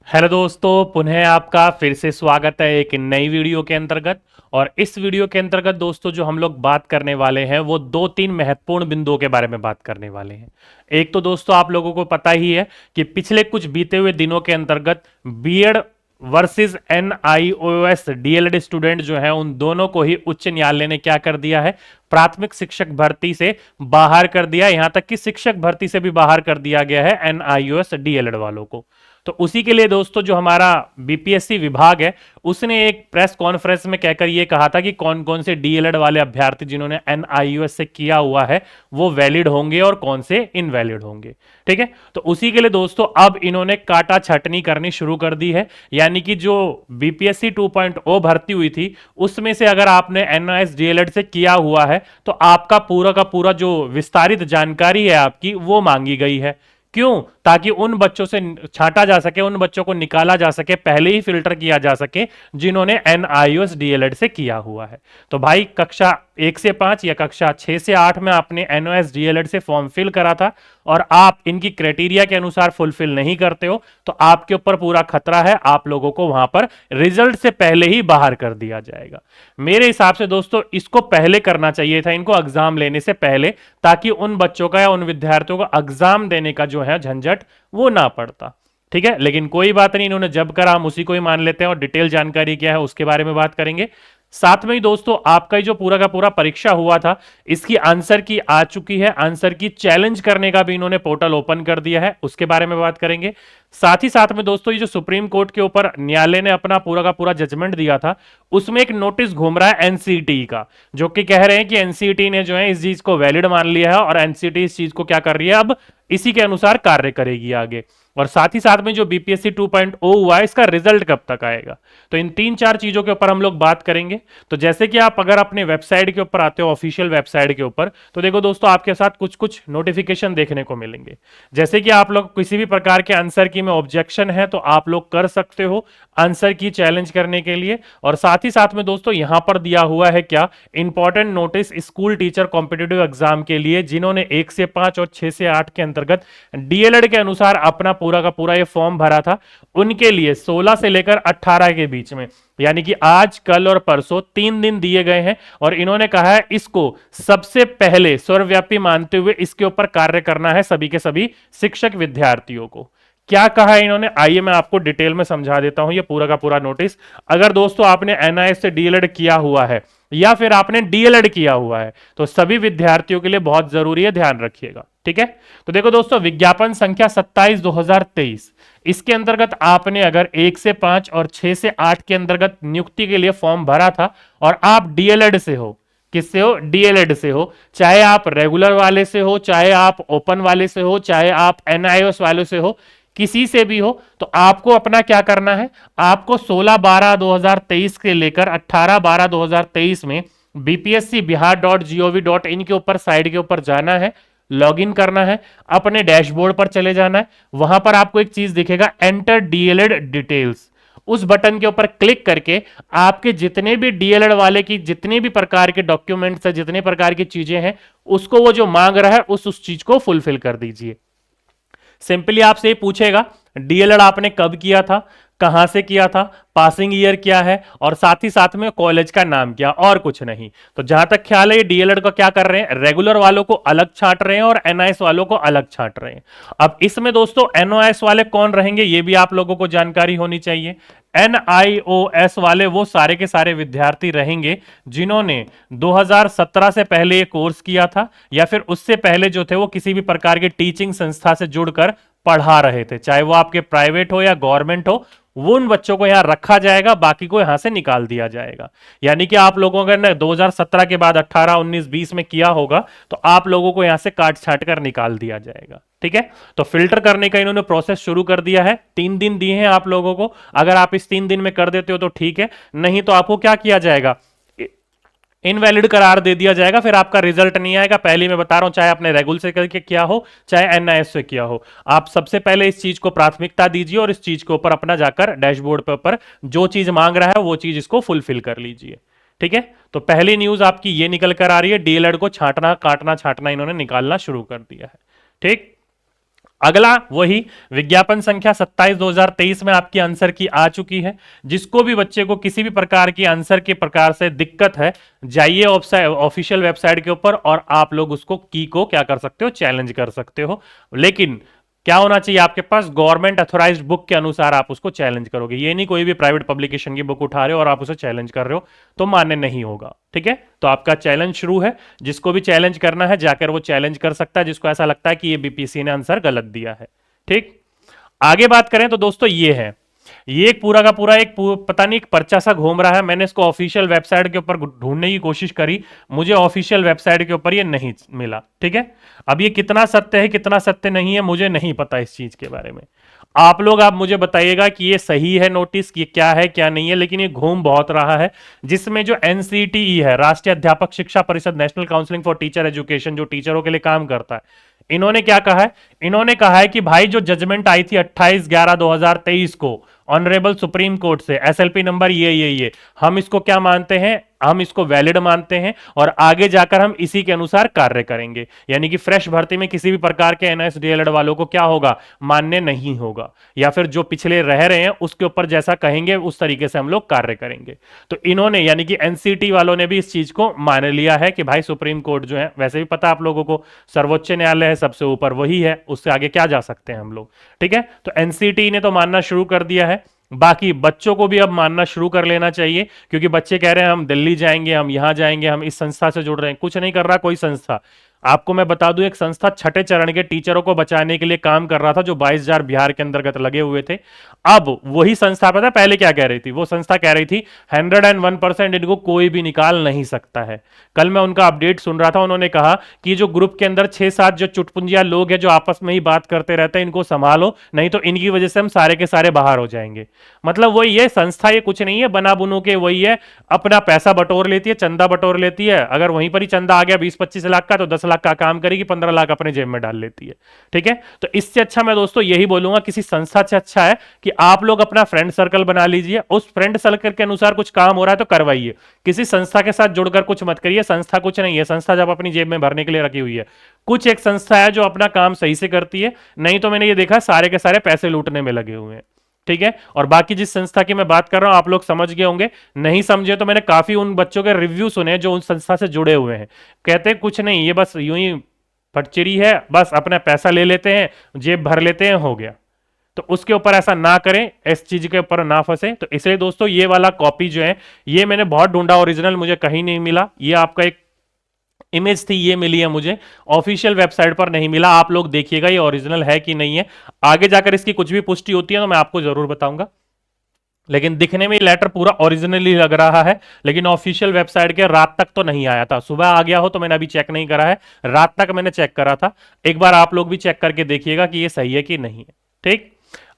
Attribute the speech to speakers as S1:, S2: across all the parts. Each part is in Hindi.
S1: हेलो दोस्तों, पुनः आपका फिर से स्वागत है एक नई वीडियो के अंतर्गत। और इस वीडियो के अंतर्गत दोस्तों जो हम लोग बात करने वाले हैं वो दो तीन महत्वपूर्ण बिंदुओं के बारे में बात करने वाले हैं। एक तो दोस्तों आप लोगों को पता ही है कि पिछले कुछ बीते हुए दिनों के अंतर्गत BEd versus NIOS DElEd student जो है उन दोनों को ही उच्च न्यायालय ने क्या कर दिया है, प्राथमिक शिक्षक भर्ती से बाहर कर दिया। यहां तक कि शिक्षक भर्ती से भी बाहर कर दिया गया है एनआईओएस डीएलएड वालों को। तो उसी के लिए दोस्तों जो हमारा बीपीएससी विभाग है उसने एक प्रेस कॉन्फ्रेंस में कहकर यह कहा था कि कौन कौन से डीएलएड वाले अभ्यर्थी जिन्होंने एनआईयूएस से किया हुआ है वो वैलिड होंगे और कौन से इनवैलिड होंगे। ठीक है, तो उसी के लिए दोस्तों अब इन्होंने काटा छटनी करनी शुरू कर दी है। यानी कि जो बीपीएससी 2.0 भर्ती हुई थी उसमें से अगर आपने एनआईएस डीएलएड से किया हुआ है तो आपका पूरा का पूरा जो विस्तारित जानकारी है आपकी वो मांगी गई है। क्यों? ताकि उन बच्चों से छांटा जा सके, उन बच्चों को निकाला जा सके, पहले ही फिल्टर किया जा सके जिन्होंने एनआईओएस डीएलएड से किया हुआ है। तो भाई कक्षा 1 से 5 या कक्षा 6 से 8 में आपने एनओएस डीएलएड से फॉर्म फिल करा था और आप इनकी क्राइटेरिया के अनुसार फुलफिल नहीं करते हो तो आपके ऊपर पूरा खतरा है, आप लोगों को वहां पर रिजल्ट से पहले ही बाहर कर दिया जाएगा। मेरे हिसाब से दोस्तों इसको पहले करना चाहिए था, इनको एग्जाम लेने से पहले, ताकि उन बच्चों का या उन विद्यार्थियों का एग्जाम देने का जो है झंझट वो ना पड़ता। ठीक है, लेकिन कोई बात नहीं, इन्होंने जब करा हम उसी को ही मान लेते हैं और डिटेल जानकारी क्या है उसके बारे में बात करेंगे। साथ में ही दोस्तों आपका जो पूरा का पूरा परीक्षा हुआ था इसकी आंसर की आ चुकी है, आंसर की चैलेंज करने का भी इन्होंने पोर्टल ओपन कर दिया है, उसके बारे में बात करेंगे। साथ ही साथ में दोस्तों ये जो सुप्रीम कोर्ट के ऊपर न्यायालय ने अपना पूरा का पूरा जजमेंट दिया था उसमें एक नोटिस घूम रहा है एनसीटी का, जो कि कह रहे हैं कि एनसीटी ने जो है इस चीज को वैलिड मान लिया है और एनसीटी इस चीज को क्या कर रही है, अब इसी के अनुसार कार्य करेगी आगे। और साथ ही साथ में जो बीपीएससी 2.0 हुआ है इसका रिजल्ट कब तक आएगा, तो इन तीन चार चीजों के ऊपर हम लोग बात करेंगे। तो जैसे कि आप अगर अपने वेबसाइट के ऊपर आते हो, ऑफिशियल वेबसाइट के ऊपर, तो देखो दोस्तों आपके साथ कुछ कुछ नोटिफिकेशन देखने को मिलेंगे। जैसे कि आप लोग किसी भी प्रकार के आंसर की में ऑब्जेक्शन है तो आप लोग कर सकते हो आंसर की चैलेंज करने के लिए। और साथ ही साथ में दोस्तों यहां पर दिया हुआ है क्या, important notice school teacher competitive exam के लिए जिन्होंने 1 से 5 और 6 से 8 के अंतर्गत डीएलएड के अनुसार अपना पूरा का पूरा ये फॉर्म भरा था, उनके लिए 16 से लेकर 18 के बीच में, यानी कि आज कल और परसों 3 दिन दिए गए हैं। और इन्होंने कहा है इसको सबसे पहले सर्वव्यापी मानते हुए इसके ऊपर कार्य करना है सभी के सभी शिक्षक विद्यार्थियों को। क्या कहा है इन्होंने, आइए मैं आपको डिटेल में समझा देता हूं ये पूरा का पूरा नोटिस। अगर दोस्तों आपने एनआईएस से डीएलएड किया हुआ है या फिर आपने डीएलएड किया हुआ है तो सभी विद्यार्थियों के लिए बहुत जरूरी है, ध्यान रखिएगा। ठीक है, तो देखो दोस्तों विज्ञापन संख्या 27/2023, इसके अंतर्गत आपने अगर 1 से 5 और 6 से 8 के अंतर्गत नियुक्ति के लिए फॉर्म भरा था और आप डीएलएड से हो, किससे हो, डीएलएड से हो, चाहे आप रेगुलर वाले से हो, चाहे आप ओपन वाले से हो, चाहे आप एनआईओएस वाले से हो, किसी से भी हो, तो आपको अपना क्या करना है, आपको 16/12/2023 के लेकर 18/12/2023 में बीपीएससी बिहार.gov.in के ऊपर साइड के ऊपर जाना है, लॉगिन करना है, अपने डैशबोर्ड पर चले जाना है। वहां पर आपको एक चीज दिखेगा, एंटर डीएलएड डिटेल्स, उस बटन के ऊपर क्लिक करके आपके जितने भी डीएलएड वाले की जितने भी प्रकार के डॉक्यूमेंट्स है, जितने प्रकार की चीजें हैं, उसको वो जो मांग रहा है उस चीज को फुलफिल कर दीजिए। सिंपली आपसे ये पूछेगा डीएलएड आपने कब किया था, कहां से किया था, पासिंग ईयर क्या है और साथ ही साथ में कॉलेज का नाम क्या, और कुछ नहीं। तो जहां तक ख्याल है ये डीएलएड को क्या कर रहे हैं, रेगुलर वालों को अलग छांट रहे हैं और एनआईएस वालों को अलग छांट रहे हैं। अब इसमें दोस्तों एनओएस वाले कौन रहेंगे ये भी आप लोगों को जानकारी होनी चाहिए। एनआईओएस वाले वो सारे के सारे विद्यार्थी रहेंगे जिन्होंने 2017 से पहले ये कोर्स किया था या फिर उससे पहले जो थे वो किसी भी प्रकार की टीचिंग संस्था से जुड़कर पढ़ा रहे थे, चाहे वो आपके प्राइवेट हो या गवर्नमेंट हो, वो उन बच्चों को यहां रखा जाएगा, बाकी को यहां से निकाल दिया जाएगा। यानी कि आप लोगों ने 2017 के बाद 18, 19, 20 में किया होगा तो आप लोगों को यहां से काट छाट कर निकाल दिया जाएगा। ठीक है, तो फिल्टर करने का इन्होंने प्रोसेस शुरू कर दिया है, 3 दिन दिए हैं आप लोगों को, अगर आप इस 3 दिन में कर देते हो तो ठीक है, नहीं तो आपको क्या किया जाएगा, इनवैलिड करार दे दिया जाएगा, फिर आपका रिजल्ट नहीं आएगा। पहले मैं बता रहा हूं, चाहे आपने रेगुलर से करके किया हो चाहे एनआईएस से किया हो, आप सबसे पहले इस चीज को प्राथमिकता दीजिए और इस चीज के ऊपर अपना जाकर डैशबोर्ड पे ऊपर जो चीज मांग रहा है वो चीज इसको फुलफिल कर लीजिए। ठीक है, तो पहली न्यूज आपकी ये निकल कर आ रही है, डीएलएड को छांटना काटना छांटना इन्होंने निकालना शुरू कर दिया है। ठीक, अगला वही विज्ञापन संख्या 27/2023 में आपकी आंसर की आ चुकी है। जिसको भी बच्चे को किसी भी प्रकार की आंसर के प्रकार से दिक्कत है, जाइए ऑफिशियल वेबसाइट के ऊपर और आप लोग उसको की को क्या कर सकते हो, चैलेंज कर सकते हो। लेकिन क्या होना चाहिए आपके पास, गवर्नमेंट अथोराइज्ड बुक के अनुसार आप उसको चैलेंज करोगे। ये नहीं कोई भी प्राइवेट पब्लिकेशन की बुक उठा रहे हो और आप उसे चैलेंज कर रहे हो, तो मान्य नहीं होगा। ठीक है, तो आपका चैलेंज शुरू है। जिसको भी चैलेंज करना है जाकर वो चैलेंज कर सकता है, जिसको ऐसा लगता है कि ये बीपीएससी ने आंसर गलत दिया है। ठीक, आगे बात करें तो दोस्तों ये है, ये एक पूरा का पूरा पता नहीं एक पर्चा सा घूम रहा है। मैंने इसको ऑफिशियल वेबसाइट के ऊपर ढूंढने की कोशिश करी, मुझे ऑफिशियल वेबसाइट के ऊपर ये नहीं मिला। ठीक है, अब ये कितना सत्य है कितना सत्य नहीं है मुझे नहीं पता इस चीज के बारे में। आप मुझे बताइएगा कि ये सही है नोटिस, ये क्या है क्या नहीं है, लेकिन ये घूम बहुत रहा है। जिसमें जो एनसीटीई है, राष्ट्रीय अध्यापक शिक्षा परिषद, national counselling for teacher education, जो टीचरों के लिए काम करता है, इन्होंने क्या कहा है, इन्होंने कहा है कि भाई जो जजमेंट आई थी 28/11/2023 को ऑनरेबल सुप्रीम कोर्ट से, एसएलपी नंबर ये हम इसको क्या मानते हैं, हम इसको वैलिड मानते हैं और आगे जाकर हम इसी के अनुसार कार्य करेंगे। यानी कि फ्रेश भर्ती में किसी भी प्रकार के एनएस डीएलएड वालों को क्या होगा, मान्य नहीं होगा, या फिर जो पिछले रह रहे हैं उसके ऊपर जैसा कहेंगे उस तरीके से हम लोग कार्य करेंगे। तो इन्होंने यानी कि एनसीटी वालों ने भी इस चीज को मान लिया है कि भाई सुप्रीम कोर्ट जो है, वैसे भी पता आप लोगों को सर्वोच्च न्यायालय है, सबसे ऊपर वही है, उससे आगे क्या जा सकते हैं हम लोग। ठीक है, तो एनसीटी ने तो मानना शुरू कर दिया है, बाकी बच्चों को भी अब मानना शुरू कर लेना चाहिए, क्योंकि बच्चे कह रहे हैं हम दिल्ली जाएंगे, हम यहां जाएंगे, हम इस संस्था से जुड़ रहे हैं। कुछ नहीं कर रहा कोई संस्था। आपको मैं बता दूं, एक संस्था छठे चरण के टीचरों को बचाने के लिए काम कर रहा था, जो 22,000 बिहार के अंतर्गत लगे हुए थे। अब वही संस्था पता है पहले क्या कह रही थी, वो संस्था कह रही थी 101% इनको कोई भी निकाल नहीं सकता है। कल मैं उनका अपडेट सुन रहा था, उन्होंने कहा कि जो ग्रुप के अंदर 6-7 जो चुटपुंजिया लोग हैं जो आपस में ही बात करते रहते हैं, इनको संभालो, नहीं तो इनकी वजह से हम सारे के सारे बाहर हो जाएंगे। मतलब वही है संस्था, ये कुछ नहीं है बना बुनू के, वही है अपना पैसा बटोर लेती है, चंदा बटोर लेती है। अगर वहीं पर ही चंदा आ गया 20-25 लाख का, तो 10 लाख का काम करेगी, 15 लाख अपने जेब में डाल लेती है। ठीक है, तो इससे अच्छा मैं दोस्तों यही बोलूंगा, किसी संस्था से अच्छा है कि आप लोग अपना फ्रेंड सर्कल बना लीजिए, उस फ्रेंड सर्कल के अनुसार कुछ काम हो रहा है तो करवाइए। किसी संस्था के साथ जुड़कर कुछ मत करिए, संस्था कुछ नहीं है, संस्था जब अपनी जेब में भरने के लिए रखी हुई है। कुछ एक संस्था है जो अपना काम सही से करती है, नहीं तो मैंने ये देखा सारे के सारे पैसे लूटने में लगे हुए हैं। ठीक है, और बाकी जिस संस्था की मैं बात कर रहा हूं आप लोग समझ गए होंगे, नहीं समझे तो मैंने काफी उन बच्चों के रिव्यू सुने जो उन संस्था से जुड़े हुए हैं, कहते हैं कुछ नहीं, ये बस यूं ही फटचिरी है, बस अपना पैसा ले लेते हैं, जेब भर लेते हैं, हो गया। तो उसके ऊपर ऐसा ना करें, इस चीज के ऊपर ना फंसे। तो इसलिए दोस्तों ये वाला कॉपी जो है, ये मैंने बहुत ढूंढा, ओरिजिनल मुझे कहीं नहीं मिला। ये आपका एक इमेज थी, ये मिली है मुझे, ऑफिशियल वेबसाइट पर नहीं मिला। आप लोग देखिएगा ये ओरिजिनल है कि नहीं है, आगे जाकर इसकी कुछ भी पुष्टि होती है तो मैं आपको जरूर बताऊंगा। लेकिन दिखने में लेटर पूरा ओरिजिनली लग रहा है, लेकिन ऑफिशियल वेबसाइट के रात तक तो नहीं आया था। सुबह आ गया हो तो मैंने अभी चेक नहीं करा है, रात तक मैंने चेक करा था। एक बार आप लोग भी चेक करके देखिएगा कि ये सही है कि नहीं है। ठीक,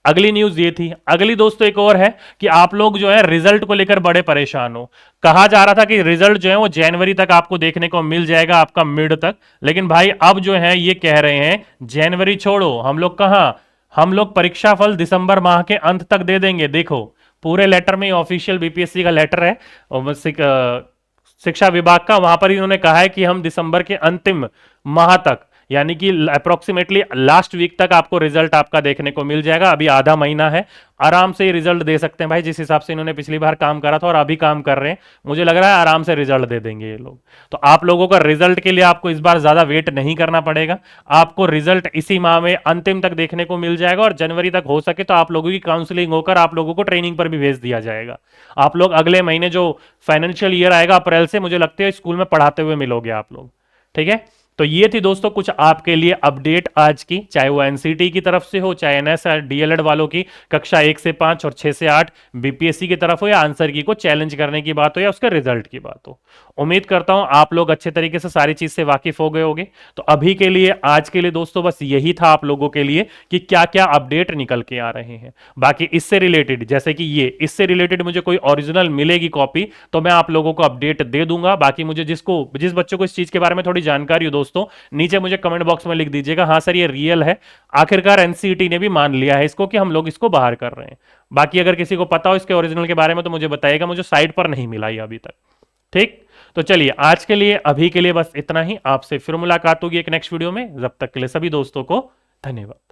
S1: अगली न्यूज ये थी। अगली दोस्तों एक और है कि आप लोग जो है रिजल्ट को लेकर बड़े परेशान हो। कहा जा रहा था कि रिजल्ट जो है वो जनवरी तक आपको देखने को मिल जाएगा, आपका मिड तक। लेकिन भाई अब जो है ये कह रहे हैं जनवरी छोड़ो, हम लोग कहां, हम लोग परीक्षा फल दिसंबर माह के अंत तक दे देंगे। देखो पूरे लेटर में, ऑफिशियल बीपीएससी का लेटर है और शिक्षा विभाग का, वहां पर इन्होंने कहा है कि हम दिसंबर के अंतिम माह तक, यानी कि अप्रोक्सीमेटली लास्ट वीक तक आपको रिजल्ट आपका देखने को मिल जाएगा। अभी आधा महीना है, आराम से रिजल्ट दे सकते हैं भाई। जिस हिसाब से इन्होंने पिछली बार काम करा था और अभी काम कर रहे हैं, मुझे लग रहा है आराम से रिजल्ट दे देंगे ये लोग। तो आप लोगों का रिजल्ट के लिए आपको इस बार ज्यादा वेट नहीं करना पड़ेगा, आपको रिजल्ट इसी माह में अंतिम तक देखने को मिल जाएगा। और जनवरी तक हो सके तो आप लोगों की काउंसलिंग होकर आप लोगों को ट्रेनिंग पर भी भेज दिया जाएगा। आप लोग अगले महीने जो फाइनेंशियल ईयर आएगा अप्रैल से, मुझे लगता है स्कूल में पढ़ाते हुए मिलोगे आप लोग। ठीक है, तो ये थी दोस्तों कुछ आपके लिए अपडेट आज की, चाहे वो एनसीटी की तरफ से हो, चाहे एनएस डीएलएड वालों की कक्षा 1 से 5 और 6 से 8 बीपीएससी की तरफ हो, या आंसर की को चैलेंज करने की बात हो, या उसके रिजल्ट की बात हो। उम्मीद करता हूं आप लोग अच्छे तरीके से सारी चीज से वाकिफ हो गए होंगे। तो अभी के लिए, आज के लिए दोस्तों बस यही था आप लोगों के लिए कि क्या क्या अपडेट निकल के आ रहे हैं। बाकी इससे रिलेटेड, जैसे कि ये, इससे रिलेटेड मुझे कोई ओरिजिनल मिलेगी कॉपी तो मैं आप लोगों को अपडेट दे दूंगा। बाकी मुझे जिस बच्चों को इस चीज के बारे में थोड़ी जानकारी हो दोस्तों, नीचे मुझे कमेंट बॉक्स में लिख दीजिएगा, हाँ सर ये रियल है। आखिरकार एनसीईटी ने भी मान लिया है इसको कि हम लोग इसको बाहर कर रहे हैं। बाकी अगर किसी को पता हो इसके ओरिजिनल के बारे में तो मुझे बताइएगा, मुझे साइट पर नहीं मिला ये अभी तक। ठीक, तो चलिए आज के लिए, अभी के लिए बस इतना ही। आपसे फिर मुलाकात होगी एक नेक्स्ट वीडियो में। जब तक के लिए सभी दोस्तों को धन्यवाद।